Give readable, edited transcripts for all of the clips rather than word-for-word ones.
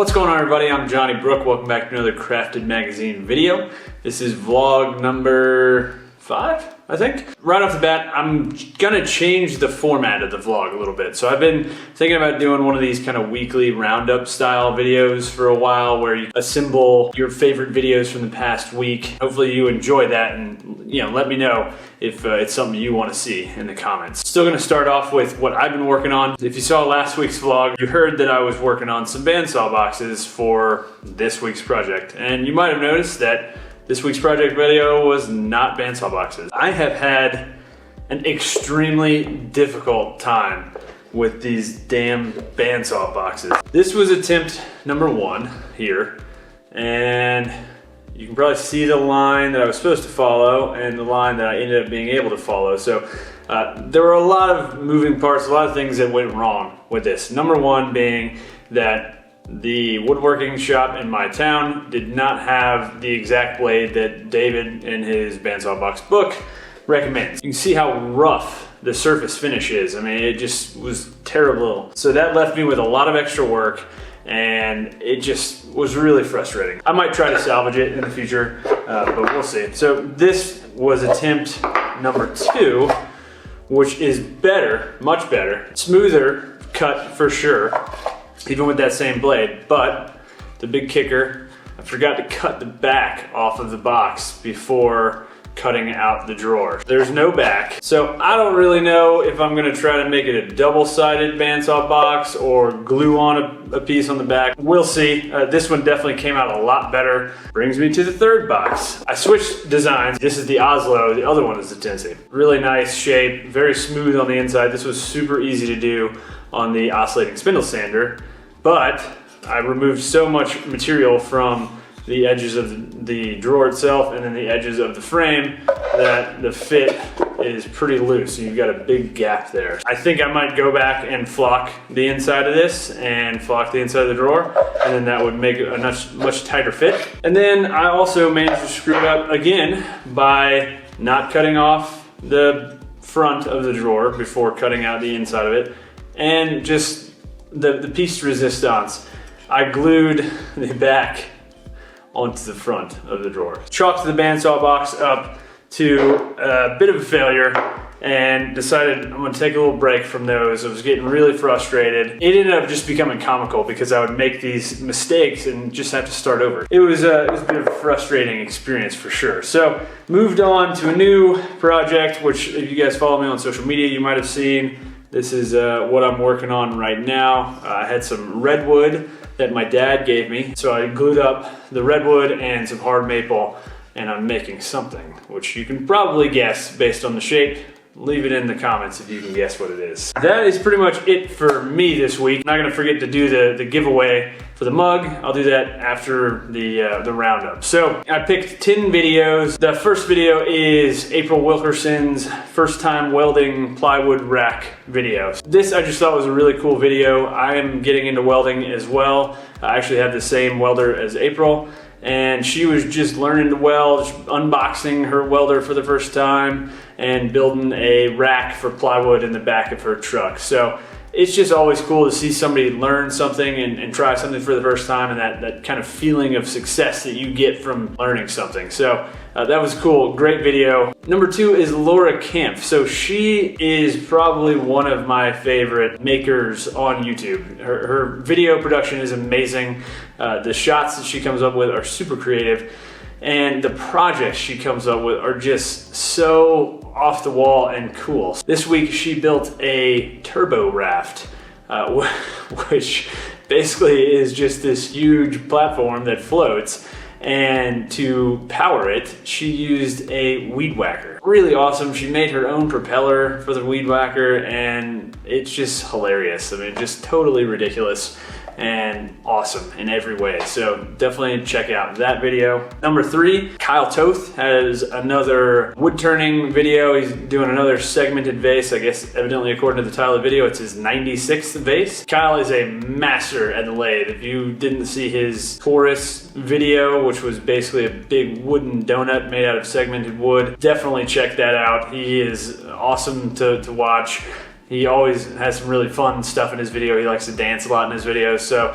What's going on, everybody? I'm Johnny Brook. Welcome back to another Crafted Magazine video. This is vlog number 5, I think. Right off the bat, I'm gonna change the format of the vlog a little bit. So I've been thinking about doing one of these kind of weekly roundup style videos for a while where you assemble your favorite videos from the past week. Hopefully you enjoy that, and let me know if it's something you want to see in the comments. Still gonna start off with what I've been working on. If you saw last week's vlog, you heard that I was working on some bandsaw boxes for this week's project. And you might have noticed that this week's project video was not bandsaw boxes. I have had an extremely difficult time with these damn bandsaw boxes. This was attempt number 1 here, and you can probably see the line that I was supposed to follow and the line that I ended up being able to follow. So there were a lot of moving parts, a lot of things that went wrong with this. Number 1 being that the woodworking shop in my town did not have the exact blade that David in his bandsaw box book recommends. You can see how rough the surface finish is. I mean, it just was terrible. So that left me with a lot of extra work, and it just was really frustrating. I might try to salvage it in the future, but we'll see. So this was attempt number 2, which is better, much better, smoother cut for sure, even with that same blade. But the big kicker, I forgot to cut the back off of the box before cutting out the drawer. There's no back, so I don't really know if I'm gonna try to make it a double-sided bandsaw box or glue on a piece on the back. We'll see. This one definitely came out a lot better. Brings me to the 3rd box. I switched designs. This is the Oslo, the other one is the Tennessee. Really nice shape, very smooth on the inside. This was super easy to do on the oscillating spindle sander, but I removed so much material from the edges of the drawer itself and then the edges of the frame that the fit is pretty loose. So you've got a big gap there. I think I might go back and flock the inside of this and flock the inside of the drawer, and then that would make it a much tighter fit. And then I also managed to screw it up again by not cutting off the front of the drawer before cutting out the inside of it, and just the piece de resistance. I glued the back onto the front of the drawer. Chalked the bandsaw box up to a bit of a failure and decided I'm gonna take a little break from those. I was getting really frustrated. It ended up just becoming comical because I would make these mistakes and just have to start over. It was a bit of a frustrating experience for sure. So moved on to a new project, which if you guys follow me on social media, you might have seen. This is what I'm working on right now. I had some redwood that my dad gave me. So I glued up the redwood and some hard maple, and I'm making something, which you can probably guess based on the shape. Leave it in the comments if you can guess what it is. That is pretty much it for me this week. I'm not gonna forget to do the giveaway for the mug. I'll do that after the roundup. So I picked 10 videos. The first video is April Wilkerson's first time welding plywood rack video. This I just thought was a really cool video. I am getting into welding as well. I actually have the same welder as April, and she was just learning to weld, just unboxing her welder for the first time and building a rack for plywood in the back of her truck. So it's just always cool to see somebody learn something and try something for the first time, and that kind of feeling of success that you get from learning something. So that was cool, great video. Number 2 is Laura Kampf. So she is probably one of my favorite makers on YouTube. Her video production is amazing. The shots that she comes up with are super creative, and the projects she comes up with are just so off the wall and cool. This week she built a turbo raft, which basically is just this huge platform that floats, and to power it, she used a weed whacker. Really awesome. She made her own propeller for the weed whacker, and it's just hilarious. I mean, just totally ridiculous and awesome in every way. So definitely check out that video. Number 3, Kyle Toth has another wood turning video. He's doing another segmented vase. I guess evidently according to the title of the video, it's his 96th vase. Kyle is a master at the lathe. If you didn't see his chorus video, which was basically a big wooden donut made out of segmented wood, definitely check that out. He is awesome to watch. He always has some really fun stuff in his video. He likes to dance a lot in his videos. So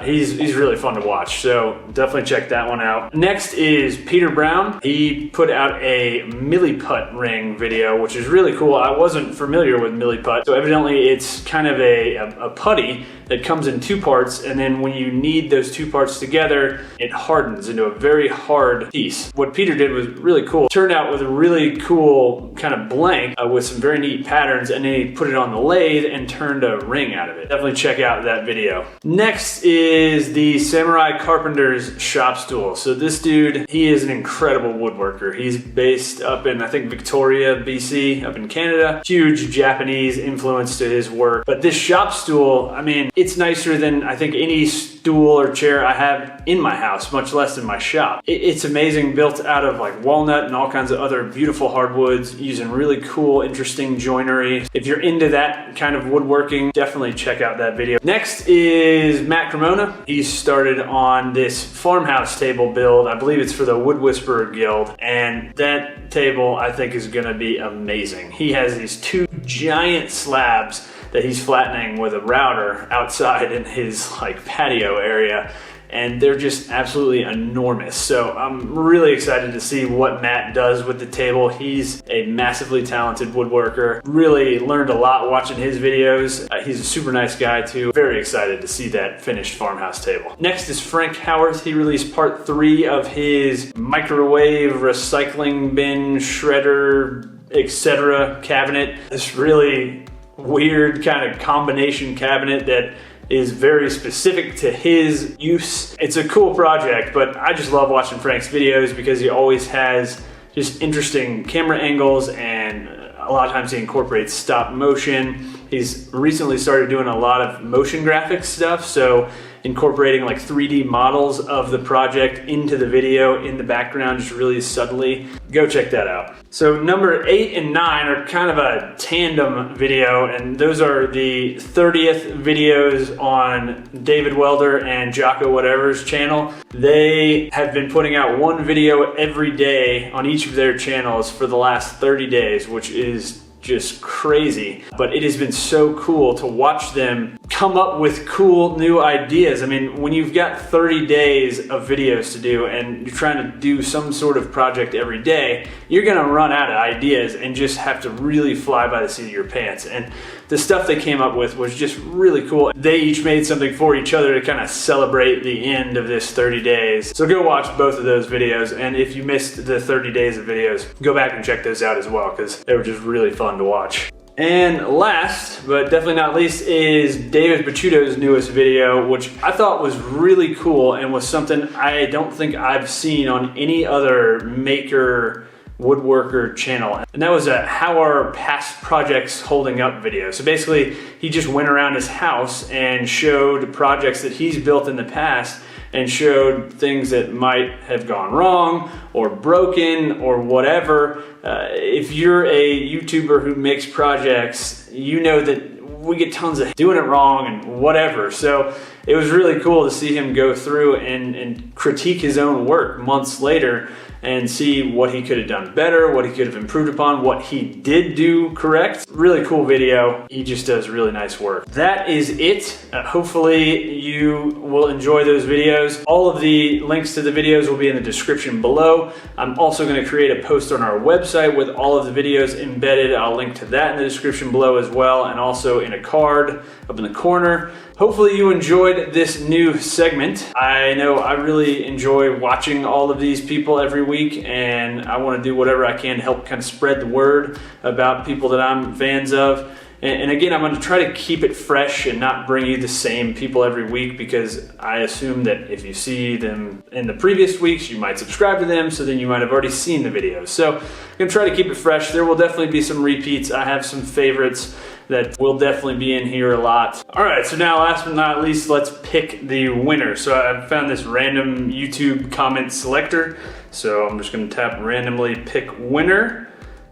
He's really fun to watch, so definitely check that one out. Next is Peter Brown. He put out a Milliput Ring video, which is really cool. I wasn't familiar with Milliput, so evidently it's kind of a putty that comes in two parts, and then when you knead those two parts together, it hardens into a very hard piece. What Peter did was really cool. Turned out with a really cool kind of blank with some very neat patterns, and then he put it on the lathe and turned a ring out of it. Definitely check out that video. Next is the Samurai Carpenter's shop stool. So this dude, he is an incredible woodworker. He's based up in, I think, Victoria, BC, up in Canada. Huge Japanese influence to his work. But this shop stool, I mean, it's nicer than I think any stool or chair I have in my house, much less in my shop. It's amazing, built out of like walnut and all kinds of other beautiful hardwoods, using really cool, interesting joinery. If you're into that kind of woodworking, definitely check out that video. Next is Matt Cremona. He started on this farmhouse table build. I believe it's for the Wood Whisperer Guild, and that table I think is gonna be amazing. He has these two giant slabs that he's flattening with a router outside in his like patio area, and they're just absolutely enormous. So I'm really excited to see what Matt does with the table. He's a massively talented woodworker. Really learned a lot watching his videos. He's a super nice guy too. Very excited to see that finished farmhouse table. Next is Frank Howarth. He released part 3 of his microwave recycling bin shredder etc. cabinet. This really weird kind of combination cabinet that is very specific to his use. It's a cool project, but I just love watching Frank's videos because he always has just interesting camera angles, and a lot of times he incorporates stop motion. He's recently started doing a lot of motion graphics stuff, so incorporating like 3D models of the project into the video in the background just really subtly. Go check that out. So number 8 and 9 are kind of a tandem video, and those are the 30th videos on David Waelder and Giaco Whatever's channel. They have been putting out one video every day on each of their channels for the last 30 days, which is just crazy. But it has been so cool to watch them come up with cool new ideas. I mean, when you've got 30 days of videos to do and you're trying to do some sort of project every day, you're gonna run out of ideas and just have to really fly by the seat of your pants. And the stuff they came up with was just really cool. They each made something for each other to kind of celebrate the end of this 30 days. So go watch both of those videos, and if you missed the 30 days of videos, go back and check those out as well, because they were just really fun to watch. And last, but definitely not least, is David Picciuto's newest video, which I thought was really cool and was something I don't think I've seen on any other maker woodworker channel. And that was a how are past projects holding up video. So basically he just went around his house and showed projects that he's built in the past and showed things that might have gone wrong or broken or whatever. If you're a YouTuber who makes projects, you know that we get tons of doing it wrong and whatever. So it was really cool to see him go through and critique his own work months later and see what he could have done better, what he could have improved upon, what he did do correct. Really cool video. He just does really nice work. That is it. Hopefully you will enjoy those videos. All of the links to the videos will be in the description below. I'm also going to create a post on our website with all of the videos embedded. I'll link to that in the description below as well, and also in a card up in the corner. Hopefully you enjoyed this new segment. I know I really enjoy watching all of these people every week, and I want to do whatever I can to help kind of spread the word about people that I'm fans of. And again, I'm going to try to keep it fresh and not bring you the same people every week, because I assume that if you see them in the previous weeks, you might subscribe to them, so then you might have already seen the videos. So I'm going to try to keep it fresh. There will definitely be some repeats. I have some favorites that will definitely be in here a lot. All right, so now last but not least, let's pick the winner. So I found this random YouTube comment selector. So I'm just going to tap randomly pick winner.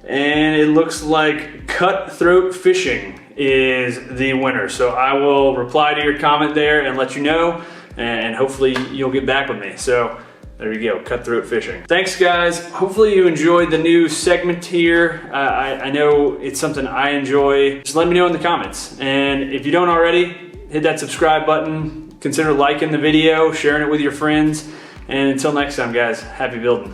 And it looks like Cutthroat Fishing is the winner. So I will reply to your comment there and let you know, and hopefully you'll get back with me. So there you go, Cutthroat Fishing. Thanks guys, hopefully you enjoyed the new segment here. I know it's something I enjoy. Just let me know in the comments. And if you don't already, hit that subscribe button, consider liking the video, sharing it with your friends, and until next time guys, happy building.